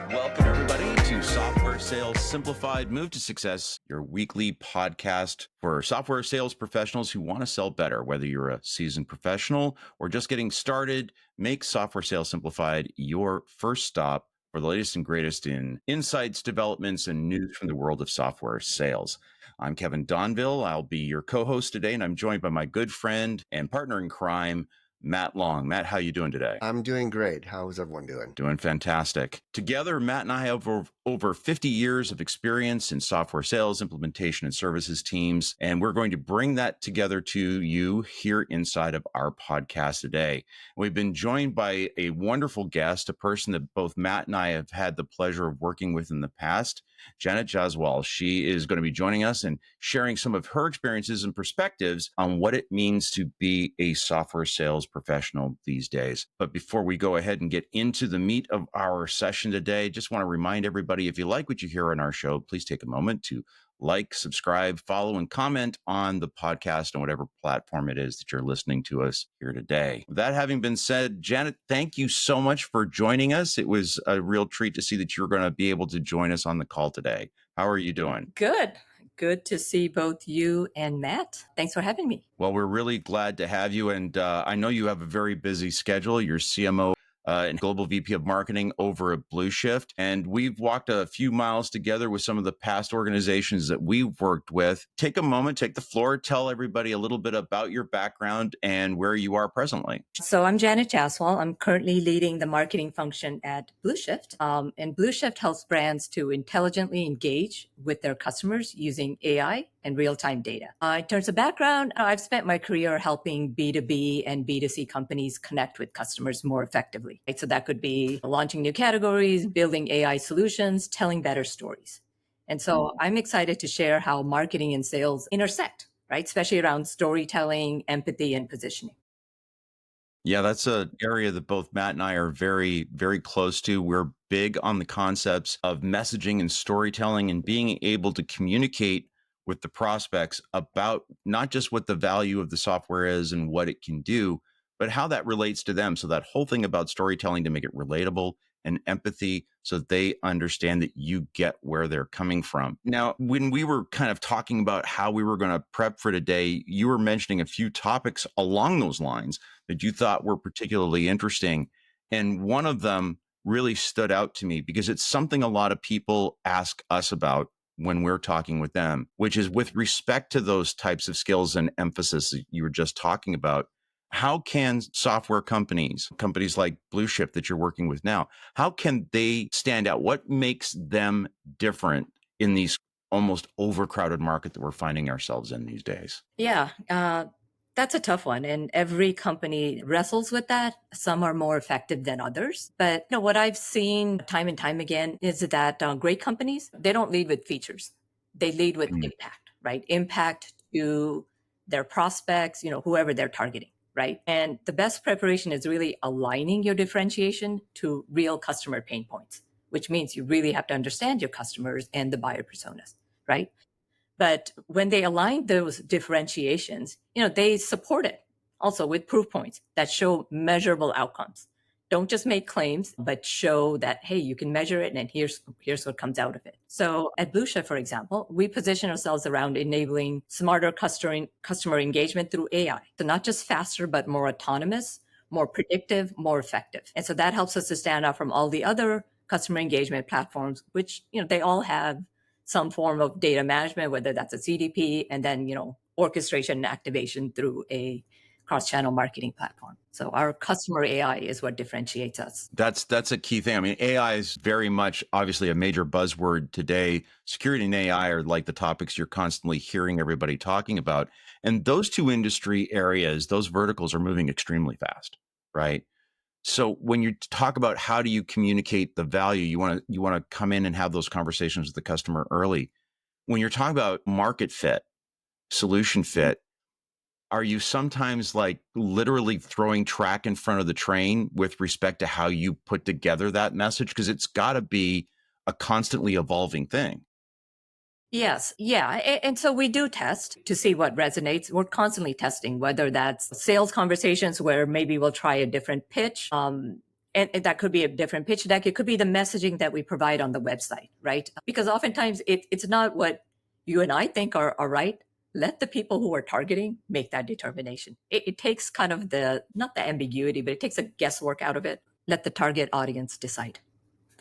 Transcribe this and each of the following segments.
Welcome, everybody, to Software Sales Simplified, Move to Success, your weekly podcast for software sales professionals who want to sell better. Whether you're a seasoned professional or just getting started, make Software Sales Simplified your first stop for the latest and greatest in insights, developments, and news from the world of software sales. I'm Kevin Donville. I'll be your co-host today, and I'm joined by my good friend and partner in crime, Matt Long. Matt, how you doing today? I'm doing great. How's everyone doing? Doing fantastic. Together, Matt and I have over 50 years of experience in software sales, implementation, and services teams, and we're going to bring that together to you here inside of our podcast today. We've been joined by a wonderful guest, a person that both Matt and I have had the pleasure of working with in the past, Jaiswal. She is going to be joining us and sharing some of her experiences and perspectives on what it means to be a software sales professional these days. But before we go ahead and get into the meat of our session today, just want to remind everybody, if you like what you hear on our show, please take a moment to like, subscribe, follow, and comment on the podcast on whatever platform it is that you're listening to us here today. With that having been said, Janet, thank you so much for joining us. It was a real treat to see that you're going to be able to join us on the call today. How are you doing? Good. Good to see both you and Matt. Thanks for having me. Well, we're really glad to have you. And I know you have a very busy schedule. You're CMO and Global VP of Marketing over at Blueshift. And we've walked a few miles together with some of the past organizations that we've worked with. Take a moment, take the floor, tell everybody a little bit about your background and where you are presently. So I'm Janet Jaiswal. I'm currently leading the marketing function at Blueshift. And Blueshift helps brands to intelligently engage with their customers using AI and real-time data. In terms of background, I've spent my career helping B2B and B2C companies connect with customers more effectively. Right? So that could be launching new categories, building AI solutions, telling better stories. And so I'm excited to share how marketing and sales intersect, right? Especially around storytelling, empathy, and positioning. Yeah, that's an area that both Matt and I are very, very close to. We're big on the concepts of messaging and storytelling and being able to communicate with the prospects about not just what the value of the software is and what it can do, but how that relates to them. So that whole thing about storytelling to make it relatable and empathy so that they understand that you get where they're coming from. Now, when we were kind of talking about how we were going to prep for today, you were mentioning a few topics along those lines that you thought were particularly interesting. And one of them really stood out to me because it's something a lot of people ask us about when we're talking with them, which is with respect to those types of skills and emphasis that you were just talking about. How can software companies like Blueshift that you're working with now, how can they stand out? What makes them different in these almost overcrowded market that we're finding ourselves in these days? Yeah, that's a tough one. And every company wrestles with that. Some are more effective than others. But what I've seen time and time again is that great companies, they don't lead with features. They lead with impact, right? Impact to their prospects, whoever they're targeting. Right. And the best preparation is really aligning your differentiation to real customer pain points, which means you really have to understand your customers and the buyer personas. Right. But when they align those differentiations, they support it also with proof points that show measurable outcomes. Don't just make claims, but show that, hey, you can measure it and here's what comes out of it. So at Blueshift, for example, we position ourselves around enabling smarter customer engagement through AI. So not just faster, but more autonomous, more predictive, more effective. And so that helps us to stand out from all the other customer engagement platforms, which, they all have some form of data management, whether that's a CDP and then, orchestration and activation through a cross-channel marketing platform. So our customer AI is what differentiates us. That's a key thing. I mean, AI is very much obviously a major buzzword today. Security and AI are like the topics you're constantly hearing everybody talking about. And those two industry areas, those verticals are moving extremely fast, right? So when you talk about how do you communicate the value, you want to come in and have those conversations with the customer early. When you're talking about market fit, solution fit, are you sometimes like literally throwing track in front of the train with respect to how you put together that message? Because it's got to be a constantly evolving thing. Yes. Yeah. And so we do test to see what resonates. We're constantly testing, whether that's sales conversations where maybe we'll try a different pitch. And that could be a different pitch deck. It could be the messaging that we provide on the website, right? Because oftentimes it's not what you and I think are right. Let the people who are targeting make that determination. It takes kind of not the ambiguity, but it takes a guesswork out of it. Let the target audience decide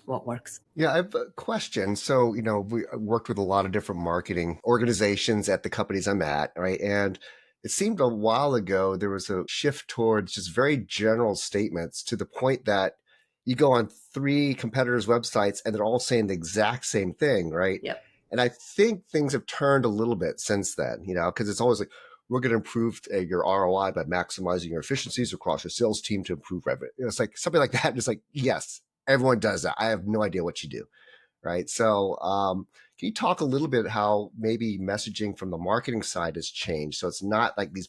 what works. Yeah, I have a question. So, we worked with a lot of different marketing organizations at the companies I'm at, right? And it seemed a while ago there was a shift towards just very general statements to the point that you go on three competitors' websites and they're all saying the exact same thing, right? Yep. And I think things have turned a little bit since then, because it's always like, we're going to improve your ROI by maximizing your efficiencies across your sales team to improve revenue. It's like something like that. Just like, yes, everyone does that. I have no idea what you do, right? So can you talk a little bit how maybe messaging from the marketing side has changed? So it's not like these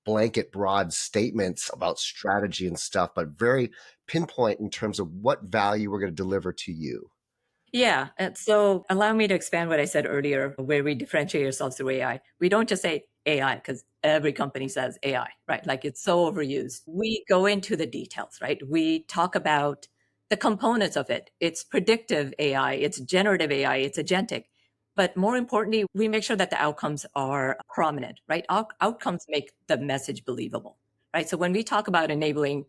blanket broad statements about strategy and stuff, but very pinpoint in terms of what value we're going to deliver to you. Yeah. And so allow me to expand what I said earlier, where we differentiate ourselves through AI. We don't just say AI because every company says AI, right? Like it's so overused. We go into the details, right? We talk about the components of it. It's predictive AI, it's generative AI, it's agentic. But more importantly, we make sure that the outcomes are prominent, right? Outcomes make the message believable, right? So when we talk about enabling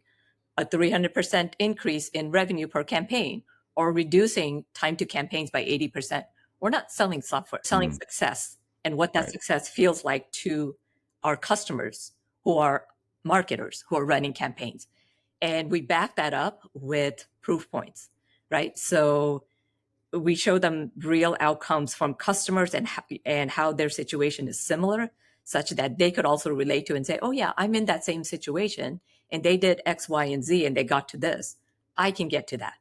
a 300% increase in revenue per campaign or reducing time to campaigns by 80%. We're not selling software, selling success and what that Right. success feels like to our customers who are marketers who are running campaigns. And we back that up with proof points, right? So we show them real outcomes from customers and how their situation is similar, such that they could also relate to and say, oh yeah, I'm in that same situation and they did X, Y, and Z and they got to this. I can get to that,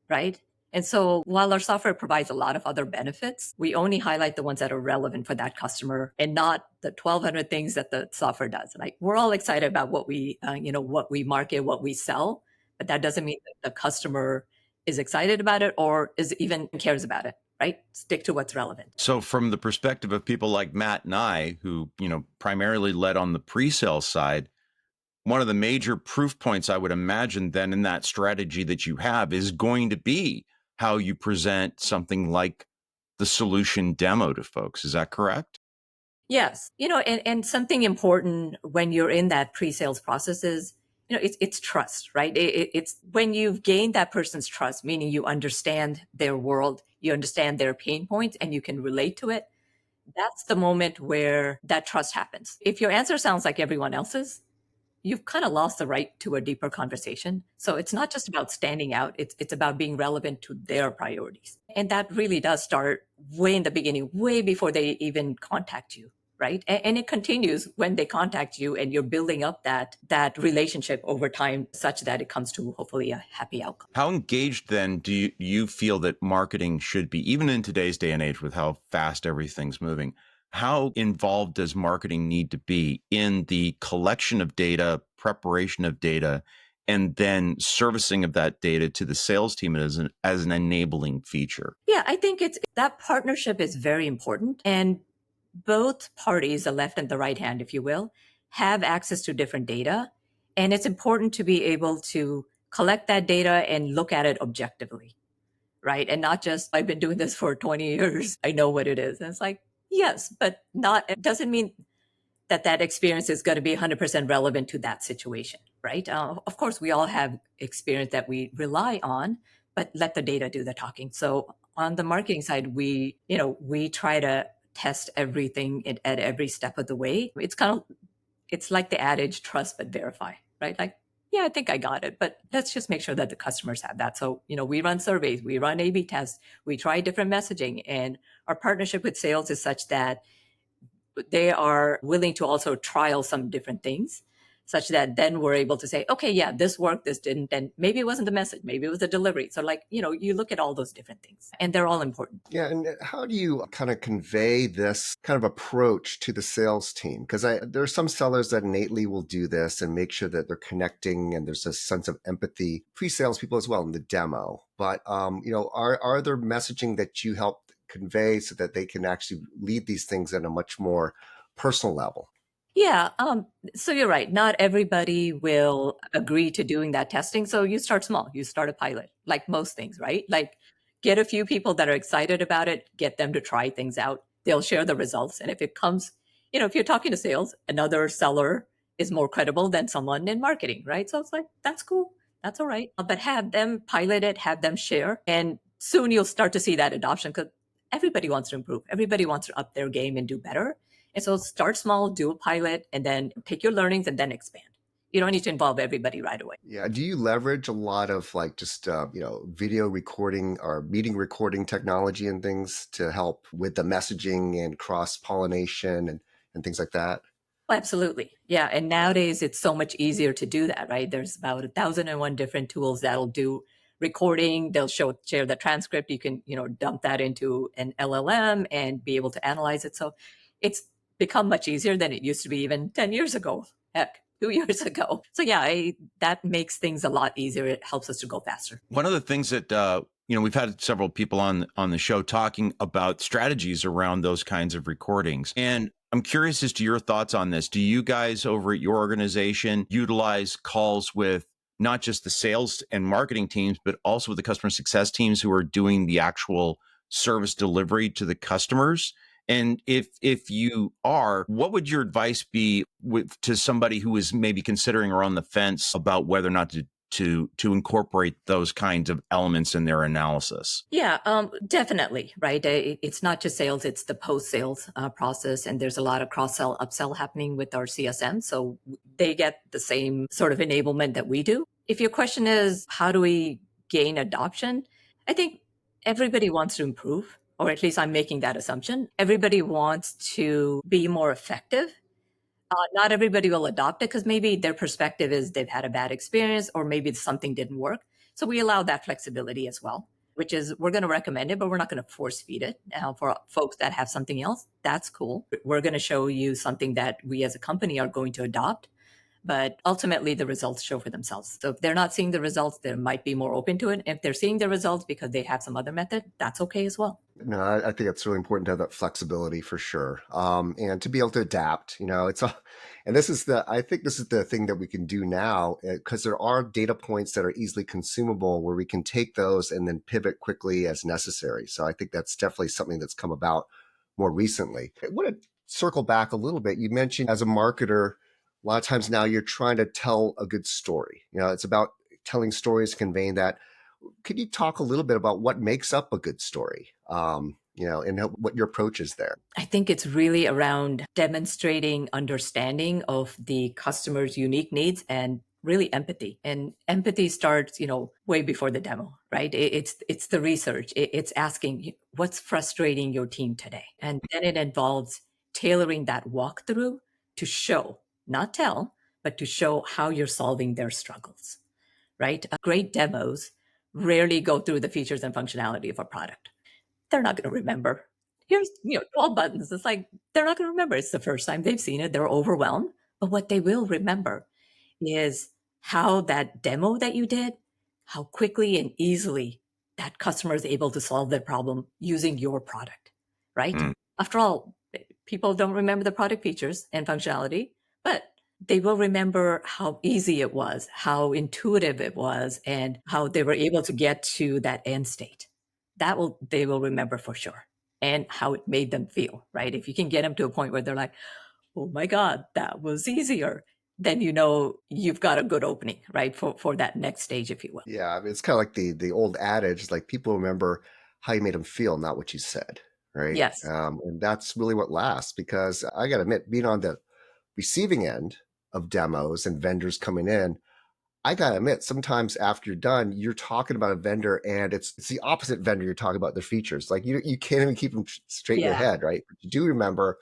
right? And so while our software provides a lot of other benefits, we only highlight the ones that are relevant for that customer and not the 1,200 things that the software does. Like we're all excited about what what we market, what we sell, but that doesn't mean that the customer is excited about it or is even cares about it, right? Stick to what's relevant. So from the perspective of people like Matt and I, who, primarily led on the pre-sale side, one of the major proof points I would imagine then in that strategy that you have is going to be how you present something like the solution demo to folks. Is that correct? Yes. And something important when you're in that pre-sales process is, it's trust, right? It's when you've gained that person's trust, meaning you understand their world, you understand their pain points, and you can relate to it. That's the moment where that trust happens. If your answer sounds like everyone else's, you've kind of lost the right to a deeper conversation. So it's not just about standing out, it's about being relevant to their priorities. And that really does start way in the beginning, way before they even contact you, right? And it continues when they contact you and you're building up that relationship over time such that it comes to hopefully a happy outcome. How engaged then do you feel that marketing should be, even in today's day and age with how fast everything's moving? How involved does marketing need to be in the collection of data, preparation of data, and then servicing of that data to the sales team as an enabling feature? Yeah, I think it's that partnership is very important. And both parties, the left and the right hand, if you will, have access to different data. And it's important to be able to collect that data and look at it objectively, right? And not just, I've been doing this for 20 years, I know what it is. And it's like, yes, but it doesn't mean that experience is going to be 100% relevant to that situation, right? Of course, we all have experience that we rely on, but let the data do the talking. So on the marketing side, we try to test everything at every step of the way. It's like the adage, trust but verify, right? Like, yeah, I think I got it, but let's just make sure that the customers have that. So, we run surveys, we run A/B tests, we try different messaging, and our partnership with sales is such that they are willing to also trial some different things such that then we're able to say, okay, yeah, this worked, this didn't. And maybe it wasn't the message, maybe it was the delivery. So you look at all those different things and they're all important. Yeah. And how do you kind of convey this kind of approach to the sales team? Because there are some sellers that innately will do this and make sure that they're connecting and there's a sense of empathy, pre-sales people as well in the demo. But, are there messaging that you help convey so that they can actually lead these things at a much more personal level? Yeah. So you're right. Not everybody will agree to doing that testing. So you start small. You start a pilot, like most things, right? Like get a few people that are excited about it, get them to try things out. They'll share the results. And if it comes, if you're talking to sales, another seller is more credible than someone in marketing, right? So it's like, that's cool. That's all right. But have them pilot it, have them share. And soon you'll start to see that adoption because everybody wants to improve. Everybody wants to up their game and do better. And so start small, do a pilot, and then take your learnings and then expand. You don't need to involve everybody right away. Yeah. Do you leverage a lot of like just, video recording or meeting recording technology and things to help with the messaging and cross pollination and things like that? Oh, absolutely. Yeah. And nowadays it's so much easier to do that, right? There's about 1,001 different tools that'll do recording. They'll share the transcript. You can, dump that into an LLM and be able to analyze it. So it's become much easier than it used to be even 10 years ago. Heck, 2 years ago. So yeah, that makes things a lot easier. It helps us to go faster. One of the things that we've had several people on the show talking about strategies around those kinds of recordings, and I'm curious as to your thoughts on this. Do you guys over at your organization utilize calls with not just the sales and marketing teams, but also with the customer success teams who are doing the actual service delivery to the customers? And if you are, what would your advice be to somebody who is maybe considering or on the fence about whether or not to incorporate those kinds of elements in their analysis? Yeah, definitely, right? It's not just sales, it's the post-sales process. And there's a lot of cross-sell, upsell happening with our CSM. So they get the same sort of enablement that we do. If your question is, how do we gain adoption? I think everybody wants to improve, or at least I'm making that assumption. Everybody wants to be more effective. Not everybody will adopt it because maybe their perspective is they've had a bad experience or maybe something didn't work. So we allow that flexibility as well, which is we're going to recommend it, but we're not going to force feed it. For folks that have something else, that's cool. We're going to show you something that we as a company are going to adopt. But ultimately, the results show for themselves. So if they're not seeing the results, they might be more open to it. If they're seeing the results because they have some other method, that's okay as well. No, I think it's really important to have that flexibility for sure, and to be able to adapt. And I think this is the thing that we can do now because there are data points that are easily consumable where we can take those and then pivot quickly as necessary. So I think that's definitely something that's come about more recently. I want to circle back a little bit. You mentioned as a marketer, a lot of times now you're trying to tell a good story. It's about telling stories, conveying that. Could you talk a little bit about what makes up a good story, and what your approach is there? I think it's really around demonstrating understanding of the customer's unique needs and really empathy. And empathy starts, way before the demo, right? It's the research. It's asking what's frustrating your team today. And then it involves tailoring that walkthrough to show, not tell, but to show how you're solving their struggles, right? Great demos rarely go through the features and functionality of a product. They're not going to remember. Here's 12 buttons. It's like they're not going to remember. It's the first time they've seen it. They're overwhelmed. But what they will remember is how that demo that you did, how quickly and easily that customer is able to solve their problem using your product, right? After all, people don't remember the product features and functionality, but they will remember how easy it was, how intuitive it was, and how they were able to get to that end state. They will remember for sure, and how it made them feel, right? If you can get them to a point where they're like, oh my God, that was easier, then you've got a good opening, right? For that next stage, if you will. Yeah, I mean, it's kind of like the old adage, like people remember how you made them feel, not what you said, right? Yes. And that's really what lasts, because I got to admit, being on the receiving end of demos and vendors coming in, I got to admit, sometimes after you're done, you're talking about a vendor and it's the opposite vendor you're talking about their features. Like you can't even keep them straight in your head, right? But you do remember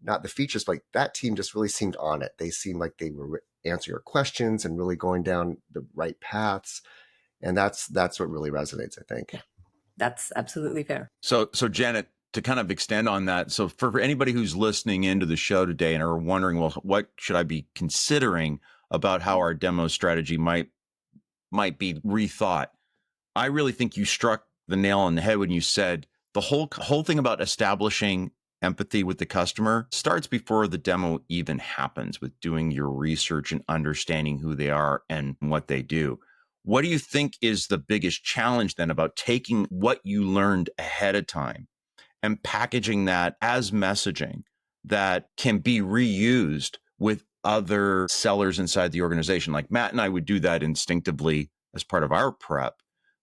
not the features, but that team just really seemed on it. They seemed like they were answering your questions and really going down the right paths. And that's what really resonates, I think. Yeah, that's absolutely fair. So Janet, to kind of extend on that, so for anybody who's listening into the show today and are wondering, well, what should I be considering about how our demo strategy might be rethought? I really think you struck the nail on the head when you said The whole thing about establishing empathy with the customer starts before the demo even happens, with doing your research and understanding who they are and what they do. What do you think is the biggest challenge then about taking what you learned ahead of time and packaging that as messaging that can be reused with other sellers inside the organization? Like Matt and I would do that instinctively as part of our prep,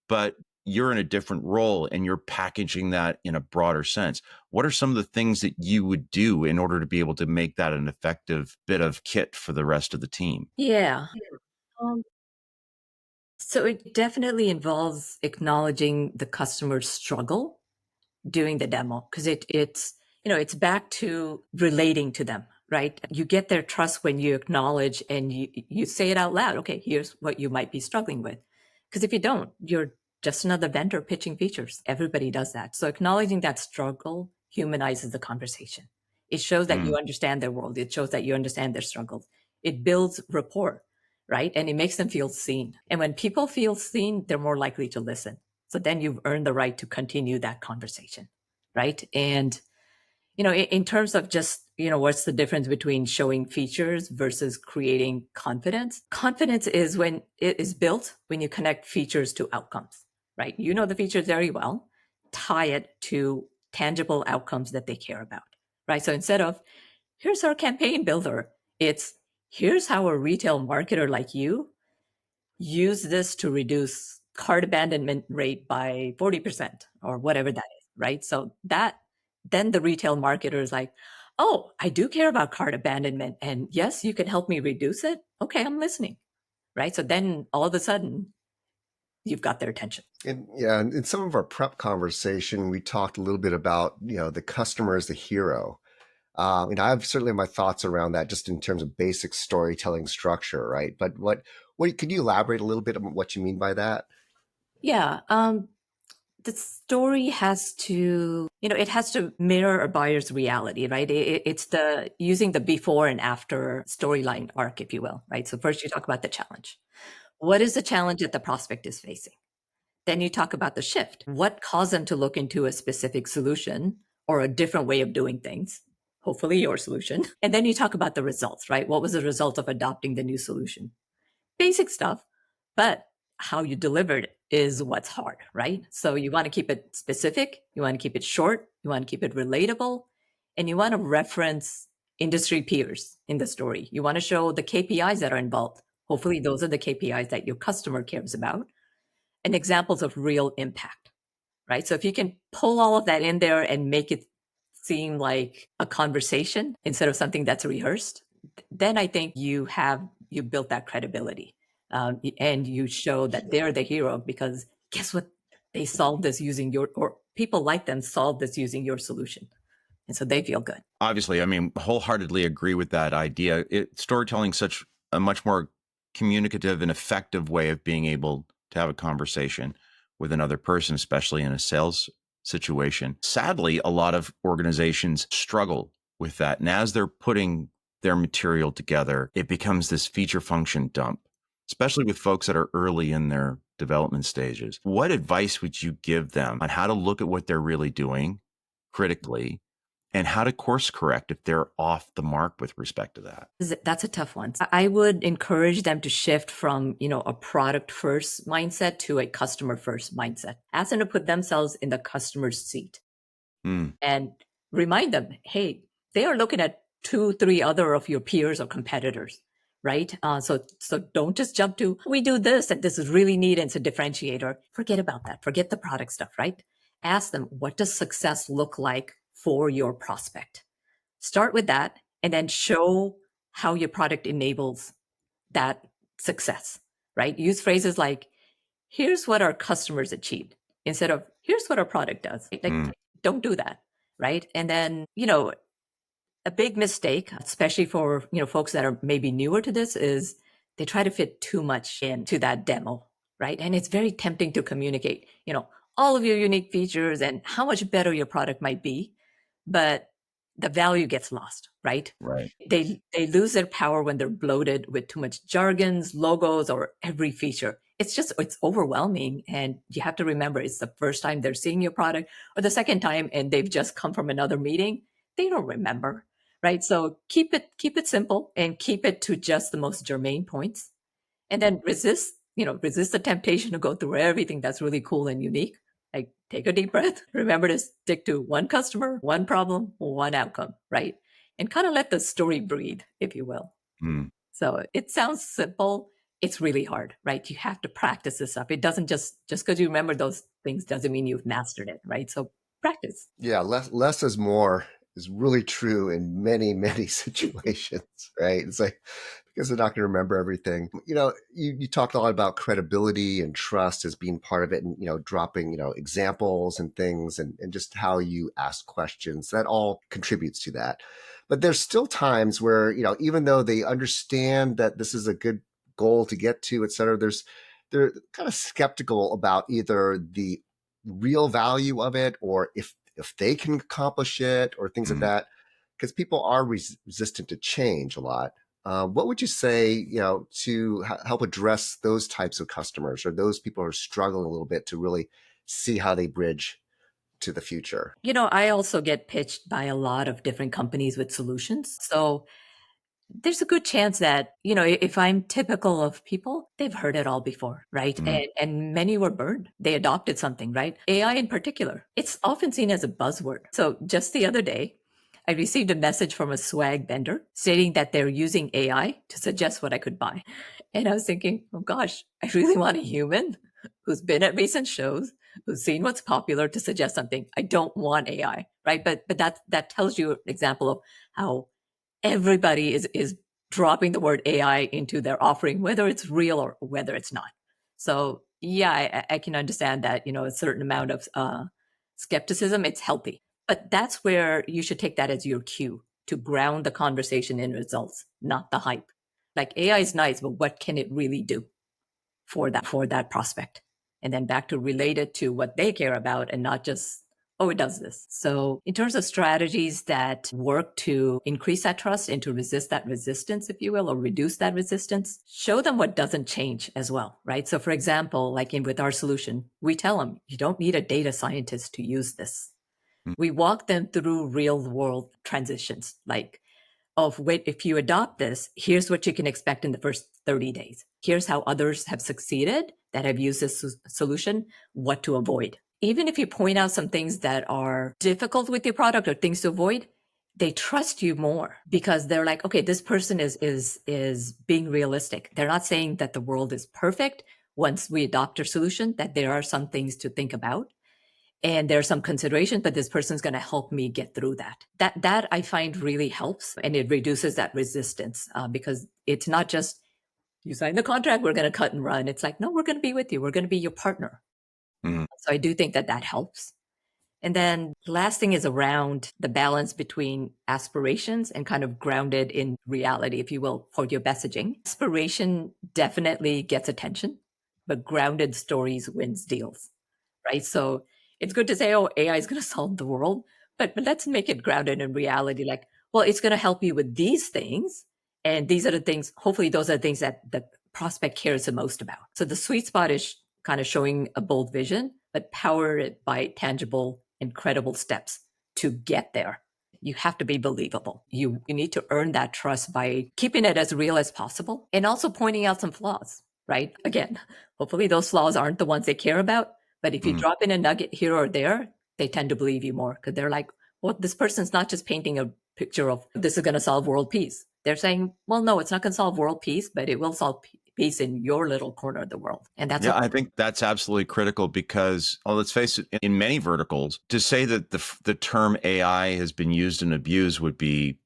but you're in a different role and you're packaging that in a broader sense. What are some of the things that you would do in order to be able to make that an effective bit of kit for the rest of the team? Yeah. Um, so it definitely involves acknowledging the customer's struggle doing the demo, because it's back to relating to them, right? You get their trust when you acknowledge and you say it out loud. Okay, here's what you might be struggling with. Because if you don't, you're just another vendor pitching features. Everybody does that. So acknowledging that struggle humanizes the conversation. It shows that you Mm, understand their world. It shows that you understand their struggles. It builds rapport, right? And it makes them feel seen. And when people feel seen, they're more likely to listen. So then you've earned the right to continue that conversation, right? And, in terms of just, what's the difference between showing features versus creating confidence? Confidence is when it is built when you connect features to outcomes, right? You know the features very well, tie it to tangible outcomes that they care about, right? So instead of, here's our campaign builder, it's, here's how a retail marketer like you use this to reduce cart abandonment rate by 40% or whatever that is, right? So that then the retail marketer is like, oh, I do care about cart abandonment. And yes, you can help me reduce it. Okay, I'm listening, right? So then all of a sudden you've got their attention. And yeah, in some of our prep conversation, we talked a little bit about, the customer as the hero. I have certainly my thoughts around that just in terms of basic storytelling structure, right? But what could you elaborate a little bit on what you mean by that? Yeah. The story has to, it has to mirror a buyer's reality, right? It's the using the before and after storyline arc, if you will, right? So first you talk about the challenge. What is the challenge that the prospect is facing? Then you talk about the shift. What caused them to look into a specific solution or a different way of doing things? Hopefully your solution. And then you talk about the results, right? What was the result of adopting the new solution? Basic stuff, but how you deliver it is what's hard, right? So you want to keep it specific, you want to keep it short, you want to keep it relatable, and you want to reference industry peers in the story. You want to show the KPIs that are involved. Hopefully, those are the KPIs that your customer cares about and examples of real impact, right? So if you can pull all of that in there and make it seem like a conversation instead of something that's rehearsed, then I think you built that credibility, and you show that they're the hero because guess what? They solved this using or people like them solved this using your solution, and so they feel good. obviously, I mean, wholeheartedly agree with that idea. Storytelling such a much more communicative and effective way of being able to have a conversation with another person, especially in a sales situation. Sadly, a lot of organizations struggle with that. And as they're putting their material together, it becomes this feature function dump, especially with folks that are early in their development stages. What advice would you give them on how to look at what they're really doing critically and how to course correct if they're off the mark with respect to that? That's a tough one. I would encourage them to shift from, a product first mindset to a customer first mindset. Ask them to put themselves in the customer's seat Mm, and remind them, hey, they are looking at 2, 3 other of your peers or competitors, right? So don't just jump to, we do this and this is really neat and it's a differentiator. Forget about that. Forget the product stuff, right? Ask them, what does success look like for your prospect? Start with that and then show how your product enables that success, right? Use phrases like, here's what our customers achieved instead of here's what our product does. Like, mm, don't do that, right? And then, a big mistake, especially for, folks that are maybe newer to this is they try to fit too much into that demo, right? And it's very tempting to communicate, all of your unique features and how much better your product might be. But the value gets lost, right? Right. They lose their power when they're bloated with too much jargons, logos, or every feature. It's overwhelming. And you have to remember it's the first time they're seeing your product or the second time and they've just come from another meeting. They don't remember, right? So keep it simple and keep it to just the most germane points. And then resist the temptation to go through everything that's really cool and unique. Like take a deep breath. Remember to stick to one customer, one problem, one outcome, right? And kind of let the story breathe, if you will. Mm. So it sounds simple. It's really hard, right? You have to practice this stuff. It doesn't just because you remember those things doesn't mean you've mastered it, right? So practice. Yeah, less is more is really true in many, many situations, right? It's like, because they're not going to remember everything. You talked a lot about credibility and trust as being part of it, and, dropping, examples and things, and just how you ask questions. That all contributes to that. But there's still times where, even though they understand that this is a good goal to get to, et cetera, they're kind of skeptical about either the real value of it, or if they can accomplish it, or things like that, because people are resistant to change a lot. What would you say, to help address those types of customers, or those people who are struggling a little bit to really see how they bridge to the future? I also get pitched by a lot of different companies with solutions. So there's a good chance that, if I'm typical of people, they've heard it all before, right? And many were burned. They adopted something, right? AI in particular, it's often seen as a buzzword. So just the other day, I received a message from a swag vendor stating that they're using AI to suggest what I could buy. And I was thinking, oh gosh, I really want a human who's been at recent shows, who's seen what's popular to suggest something. I don't want AI, right? But that tells you an example of how everybody is dropping the word AI into their offering, whether it's real or whether it's not. So yeah, I can understand that, a certain amount of skepticism, it's healthy. But that's where you should take that as your cue to ground the conversation in results, not the hype. Like AI is nice, but what can it really do for that prospect? And then back to relate it to what they care about and not just, oh, it does this. So in terms of strategies that work to increase that trust and to resist that resistance, if you will, or reduce that resistance, show them what doesn't change as well, right? So for example, like with our solution, we tell them, you don't need a data scientist to use this. We walk them through real world transitions, like, wait, if you adopt this, here's what you can expect in the first 30 days. Here's how others have succeeded that have used this solution, what to avoid. Even if you point out some things that are difficult with your product or things to avoid, they trust you more because they're like, okay, this person is being realistic. They're not saying that the world is perfect once we adopt your solution, that there are some things to think about. And there's some consideration, but this person's going to help me get through that. That I find really helps, and it reduces that resistance because it's not just you sign the contract, we're going to cut and run. It's like, no, we're going to be with you. We're going to be your partner. So I do think that helps. And then the last thing is around the balance between aspirations and kind of grounded in reality, if you will, for your messaging. Aspiration definitely gets attention, but grounded stories wins deals, right? So it's good to say, oh, AI is going to solve the world, but let's make it grounded in reality. Like, well, it's going to help you with these things. And these are the things, hopefully those are the things that the prospect cares the most about. So the sweet spot is kind of showing a bold vision, but power it by tangible and credible steps to get there. You have to be believable. You need to earn that trust by keeping it as real as possible and also pointing out some flaws, right? Again, hopefully those flaws aren't the ones they care about. But if you drop in a nugget here or there, they tend to believe you more because they're like, well, this person's not just painting a picture of this is going to solve world peace. They're saying, well, no, it's not going to solve world peace, but it will solve peace in your little corner of the world. And that's I think that's absolutely critical because, let's face it, in many verticals, to say that the term AI has been used and abused would be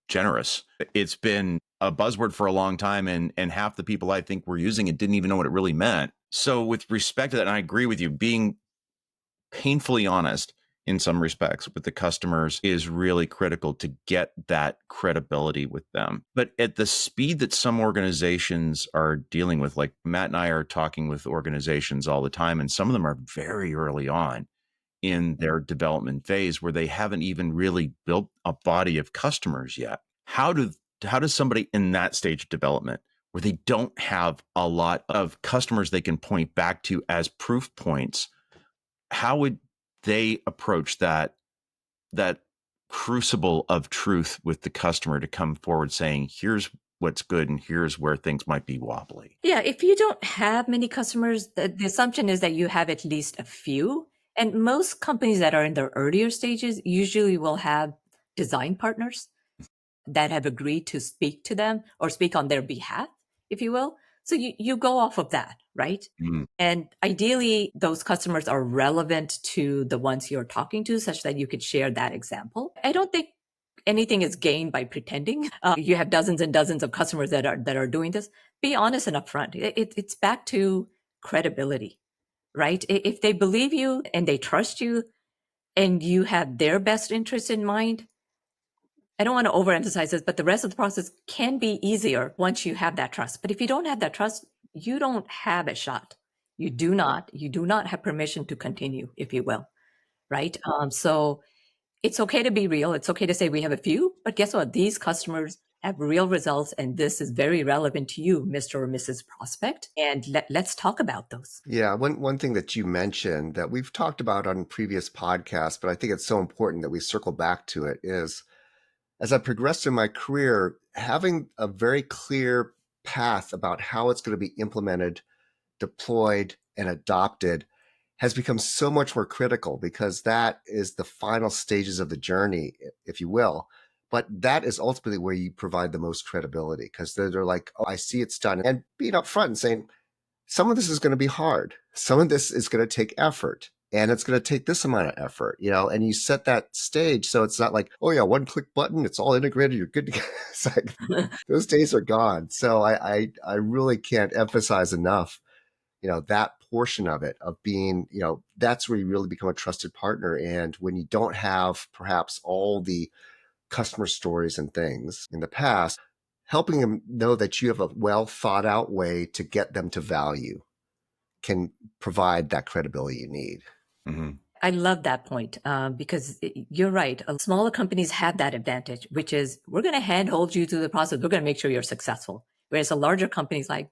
generous. It's been a buzzword for a long time, and half the people I think were using it didn't even know what it really meant. So with respect to that, and I agree with you, being painfully honest in some respects with the customers is really critical to get that credibility with them. But at the speed that some organizations are dealing with, like Matt and I are talking with organizations all the time, and some of them are very early on. in their development phase where they haven't even really built a body of customers yet. How does somebody in that stage of development where they don't have a lot of customers they can point back to as proof points, how would they approach that crucible of truth with the customer to come forward saying, here's what's good and here's where things might be wobbly? Yeah, if you don't have many customers, the assumption is that you have at least a few. And most companies that are in their earlier stages usually will have design partners that have agreed to speak to them or speak on their behalf, if you will. So you go off of that, right? Mm. And ideally, those customers are relevant to the ones you're talking to, such that you could share that example. I don't think anything is gained by pretending. You have dozens and dozens of customers that are doing this. Be honest and upfront. It's back to credibility, right? If they believe you and they trust you and you have their best interest in mind, I don't want to overemphasize this, but the rest of the process can be easier once you have that trust. But if you don't have that trust, you don't have a shot. You do not have permission to continue, if you will, right? So it's okay to be real. It's okay to say we have a few, but guess what? These customers have real results, and this is very relevant to you, Mr. or Mrs. Prospect. And let's talk about those. Yeah, one thing that you mentioned that we've talked about on previous podcasts, but I think it's so important that we circle back to it is, as I progressed in my career, having a very clear path about how it's going to be implemented, deployed, and adopted has become so much more critical, because that is the final stages of the journey, if you will. But that is ultimately where you provide the most credibility, because they're like, oh, I see it's done. And being upfront and saying, some of this is going to be hard. Some of this is going to take effort, and it's going to take this amount of effort, and you set that stage. So it's not like, oh yeah, one click button, it's all integrated, you're good to go. It's like, those days are gone. So I really can't emphasize enough, that portion of it, of being, that's where you really become a trusted partner. And when you don't have perhaps all the customer stories and things in the past, helping them know that you have a well thought out way to get them to value can provide that credibility you need. Mm-hmm. I love that point, because you're right. Smaller companies have that advantage, which is we're going to handhold you through the process. We're going to make sure you're successful. Whereas a larger company's like,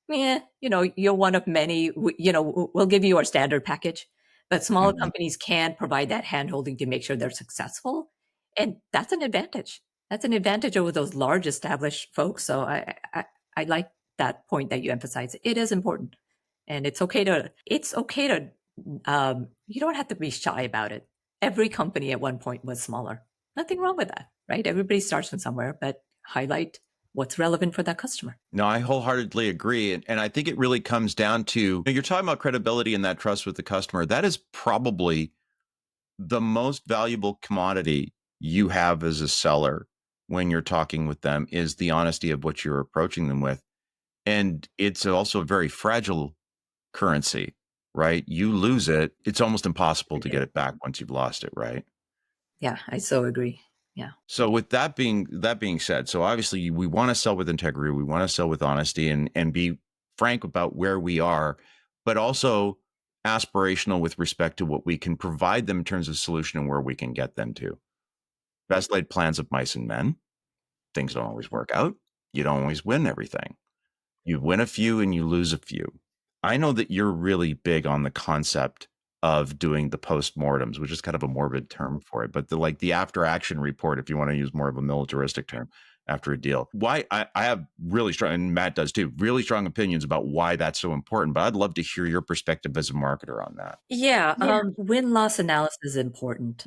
yeah, you're one of many, we'll give you our standard package. But smaller Mm-hmm. companies can provide that handholding to make sure they're successful. And that's an advantage. That's an advantage over those large established folks. So I like that point that you emphasize. It is important. And it's okay to, you don't have to be shy about it. Every company at one point was smaller. Nothing wrong with that, right? Everybody starts from somewhere, but highlight what's relevant for that customer. No, I wholeheartedly agree. And I think it really comes down to, you're talking about credibility and that trust with the customer. That is probably the most valuable commodity you have as a seller when you're talking with them, is the honesty of what you're approaching them with. And it's also a very fragile currency, right? You lose it, it's almost impossible to get it back once you've lost it, right? Yeah, I so agree. Yeah. So with that being said, so obviously we want to sell with integrity, we want to sell with honesty and be frank about where we are, but also aspirational with respect to what we can provide them in terms of solution and where we can get them to. Best laid plans of mice and men. Things don't always work out. You don't always win everything. You win a few and you lose a few. I know that you're really big on the concept of doing the post-mortems, which is kind of a morbid term for it, but the after action report, if you want to use more of a militaristic term, after a deal. Why I have really strong, and Matt does too, really strong opinions about why that's so important, but I'd love to hear your perspective as a marketer on that. Yeah. Win-loss analysis is important.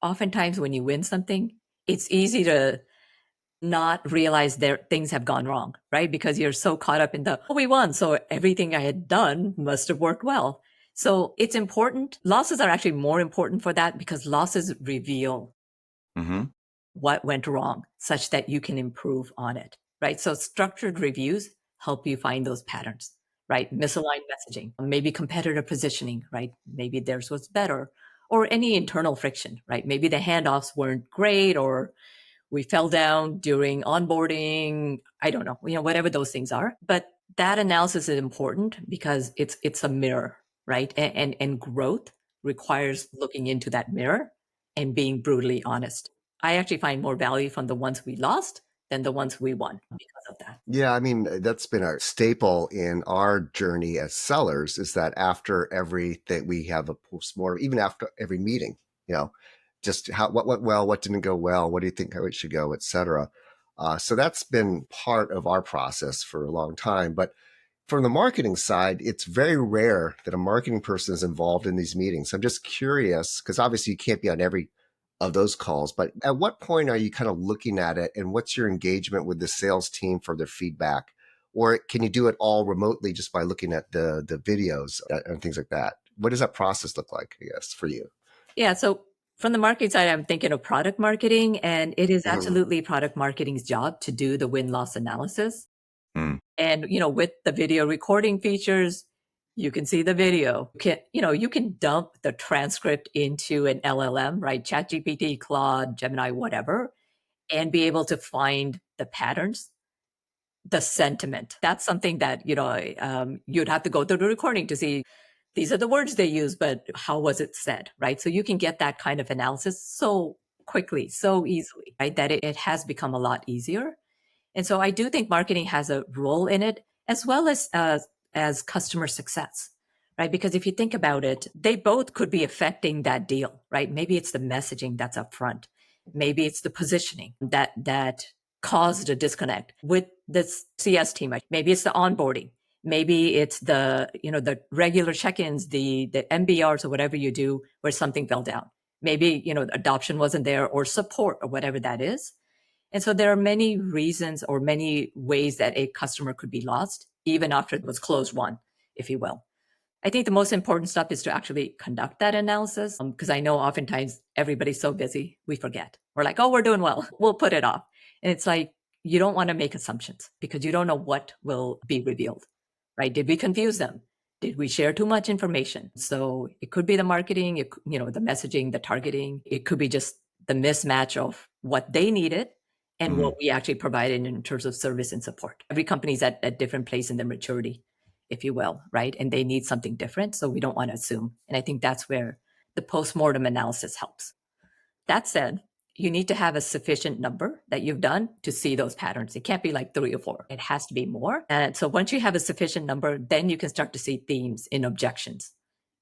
Oftentimes when you win something, it's easy to not realize things have gone wrong, right? Because you're so caught up in oh, we won, so everything I had done must have worked well. So it's important. Losses are actually more important for that, because losses reveal what went wrong such that you can improve on it, right? So structured reviews help you find those patterns, right? Misaligned messaging, maybe competitor positioning, right? Maybe theirs was better, or any internal friction, right? Maybe the handoffs weren't great, or we fell down during onboarding. I don't know, whatever those things are. But that analysis is important because it's a mirror, right? And growth requires looking into that mirror and being brutally honest. I actually find more value from the ones we lost than the ones we won because of that. Yeah, I mean, that's been a staple in our journey as sellers is that after everything, we have a post-mortem, even after every meeting, you know, just what went well, what didn't go well, what do you think how it should go, et cetera. So that's been part of our process for a long time. But from the marketing side, it's very rare that a marketing person is involved in these meetings. I'm just curious, because obviously you can't be on every of those calls, but at what point are you kind of looking at it and what's your engagement with the sales team for their feedback? Or can you do it all remotely just by looking at the videos and things like that? What does that process look like, I guess, for you? Yeah. So from the marketing side, I'm thinking of product marketing, and it is Mhm. absolutely product marketing's job to do the win-loss analysis. Mm. And, with the video recording features, you can see the video. You can dump the transcript into an LLM, right? ChatGPT, Claude, Gemini, whatever, and be able to find the patterns, the sentiment. That's something that, you'd have to go through the recording to see these are the words they use, but how was it said, right? So you can get that kind of analysis so quickly, so easily, right? That it has become a lot easier. And so I do think marketing has a role in it, as well as customer success, right? Because if you think about it, they both could be affecting that deal, right? Maybe it's the messaging that's up front. Maybe it's the positioning that caused a disconnect with this CS team. Maybe it's the onboarding. Maybe it's the regular check-ins, the MBRs or whatever you do where something fell down. Maybe, adoption wasn't there or support or whatever that is. And so there are many reasons or many ways that a customer could be lost, even after it was closed won, if you will. I think the most important stuff is to actually conduct that analysis because I know oftentimes everybody's so busy, we forget. We're like, oh, we're doing well. We'll put it off. And it's like, you don't want to make assumptions because you don't know what will be revealed, right? Did we confuse them? Did we share too much information? So it could be the marketing, the messaging, the targeting. It could be just the mismatch of what they needed and Mm. what we actually provided in terms of service and support. Every company's at a different place in their maturity, if you will, right? And they need something different. So we don't want to assume. And I think that's where the post-mortem analysis helps. That said, you need to have a sufficient number that you've done to see those patterns. It can't be like 3 or 4. It has to be more. And so once you have a sufficient number, then you can start to see themes in objections,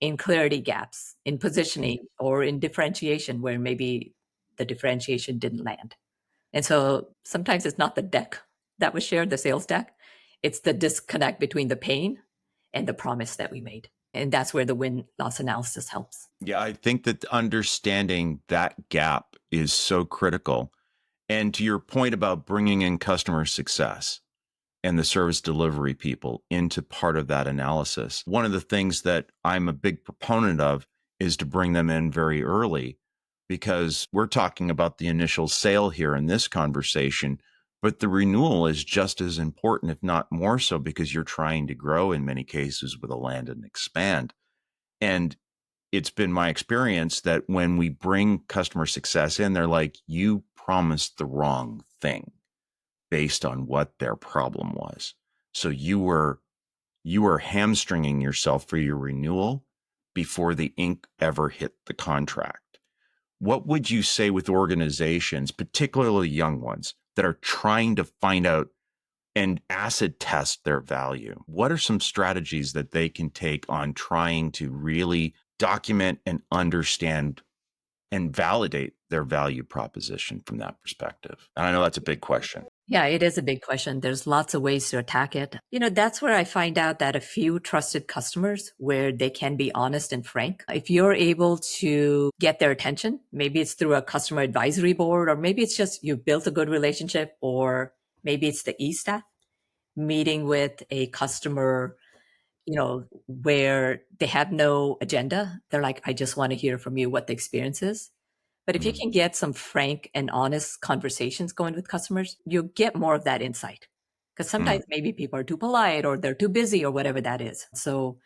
in clarity gaps, in positioning, or in differentiation where maybe the differentiation didn't land. And so sometimes it's not the deck that was shared, the sales deck. It's the disconnect between the pain and the promise that we made. And that's where the win-loss analysis helps. Yeah, I think that understanding that gap is so critical. And to your point about bringing in customer success and the service delivery people into part of that analysis, one of the things that I'm a big proponent of is to bring them in very early because we're talking about the initial sale here in this conversation, but the renewal is just as important, if not more so, because you're trying to grow in many cases with a land and expand. And it's been my experience that when we bring customer success in, they're like, you promised the wrong thing based on what their problem was. So you were hamstringing yourself for your renewal before the ink ever hit the contract. What would you say with organizations, particularly young ones, that are trying to find out and acid test their value? What are some strategies that they can take on trying to really document and understand and validate their value proposition from that perspective? And I know that's a big question. Yeah, it is a big question. There's lots of ways to attack it. That's where I find out that a few trusted customers where they can be honest and frank. If you're able to get their attention, maybe it's through a customer advisory board, or maybe it's just you've built a good relationship, or maybe it's the e-staff meeting with a customer, where they have no agenda. They're like, I just want to hear from you what the experience is. But if you Mm, can get some frank and honest conversations going with customers, you'll get more of that insight. Because mm, sometimes maybe people are too polite or they're too busy or whatever that is. So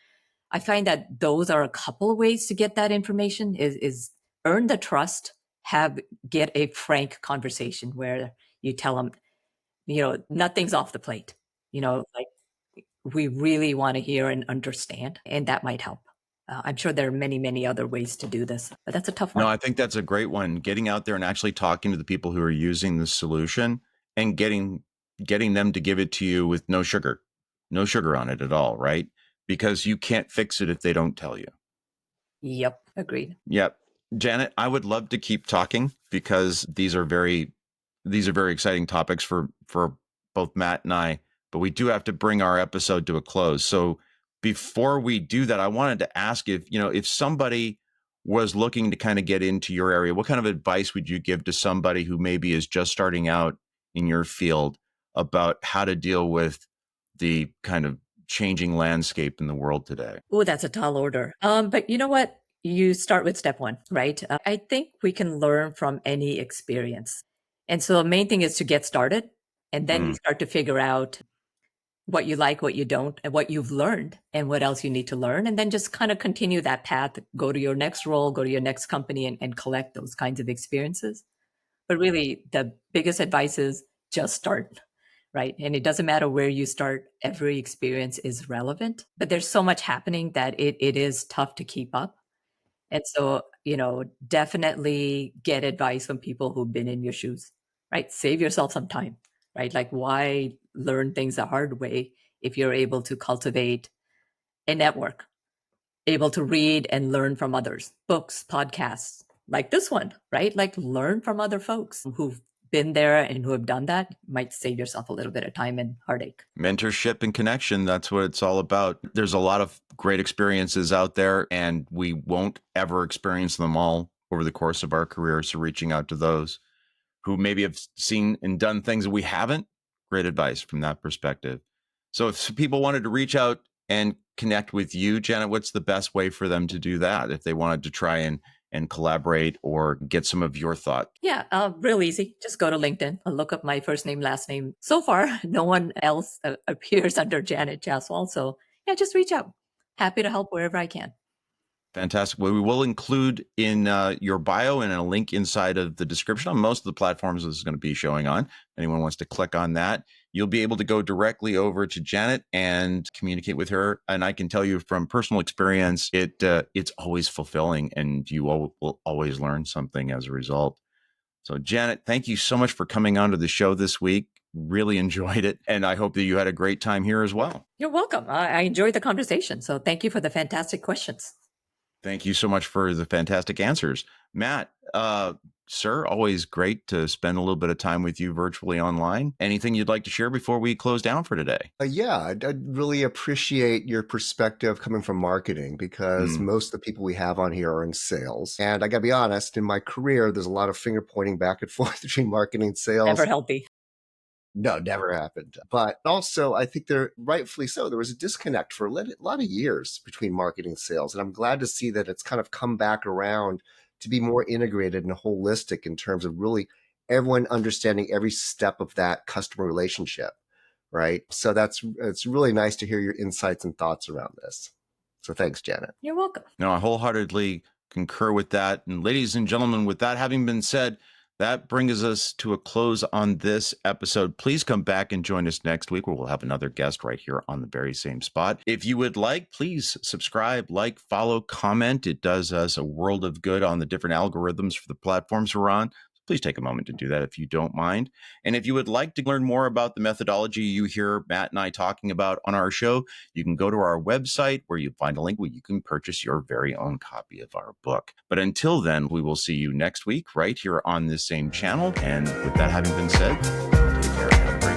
I find that those are a couple of ways to get that information is earn the trust, get a frank conversation where you tell them, nothing's off the plate. Like we really want to hear and understand, and that might help. I'm sure there are many, many other ways to do this, but that's a tough No, one. I think that's a great one. Getting out there and actually talking to the people who are using the solution and getting them to give it to you with no sugar on it at all, right? Because you can't fix it if they don't tell you. Yep, agreed. Yep. Janet, I would love to keep talking because these are very exciting topics for both Matt and I, but we do have to bring our episode to a close. So before we do that, I wanted to ask if somebody was looking to kind of get into your area, what kind of advice would you give to somebody who maybe is just starting out in your field about how to deal with the kind of changing landscape in the world today? Oh, that's a tall order. But you know what? You start with step one, right? I think we can learn from any experience. And so the main thing is to get started. And then you Mm. start to figure out what you like, what you don't, and what you've learned, and what else you need to learn. And then just kind of continue that path, go to your next role, go to your next company, and collect those kinds of experiences. But really, the biggest advice is just start, right? And it doesn't matter where you start, every experience is relevant. But there's so much happening that it is tough to keep up. And so, definitely get advice from people who've been in your shoes, right? Save yourself some time, right? Like, why learn things the hard way if you're able to cultivate a network, able to read and learn from others, books, podcasts like this one, right? Like, learn from other folks who've been there and who have done that. Might save yourself a little bit of time and heartache. Mentorship and connection, that's what it's all about. There's a lot of great experiences out there, and we won't ever experience them all over the course of our career. So reaching out to those who maybe have seen and done things that we haven't, great advice from that perspective. So if people wanted to reach out and connect with you, Janet, what's the best way for them to do that if they wanted to try and collaborate or get some of your thought? Yeah, real easy. Just go to LinkedIn, look up my first name, last name. So far, no one else appears under Janet Jaiswal. So yeah, just reach out. Happy to help wherever I can. Fantastic. Well, we will include in your bio and a link inside of the description on most of the platforms this is going to be showing on. If anyone wants to click on that, you'll be able to go directly over to Janet and communicate with her. And I can tell you from personal experience, it's always fulfilling, and you will always learn something as a result. So Janet, thank you so much for coming onto the show this week. Really enjoyed it. And I hope that you had a great time here as well. You're welcome. I enjoyed the conversation. So thank you for the fantastic questions. Thank you so much for the fantastic answers. Matt, sir, always great to spend a little bit of time with you virtually online. Anything you'd like to share before we close down for today? Yeah, I'd really appreciate your perspective coming from marketing because most of the people we have on here are in sales. And I got to be honest, in my career, there's a lot of finger pointing back and forth between marketing and sales. Never healthy. No, never happened. But also, I think rightfully so. There was a disconnect for a lot of years between marketing and sales. And I'm glad to see that it's kind of come back around to be more integrated and holistic in terms of really everyone understanding every step of that customer relationship, right? So it's really nice to hear your insights and thoughts around this. So thanks, Janet. You're welcome. No, I wholeheartedly concur with that. And ladies and gentlemen, with that having been said, that brings us to a close on this episode. Please come back and join us next week where we'll have another guest right here on the very same spot. If you would like, please subscribe, like, follow, comment. It does us a world of good on the different algorithms for the platforms we're on. Please take a moment to do that if you don't mind. And if you would like to learn more about the methodology you hear Matt and I talking about on our show, you can go to our website where you find a link where you can purchase your very own copy of our book. But until then, we will see you next week right here on this same channel. And with that having been said, take care. Have a great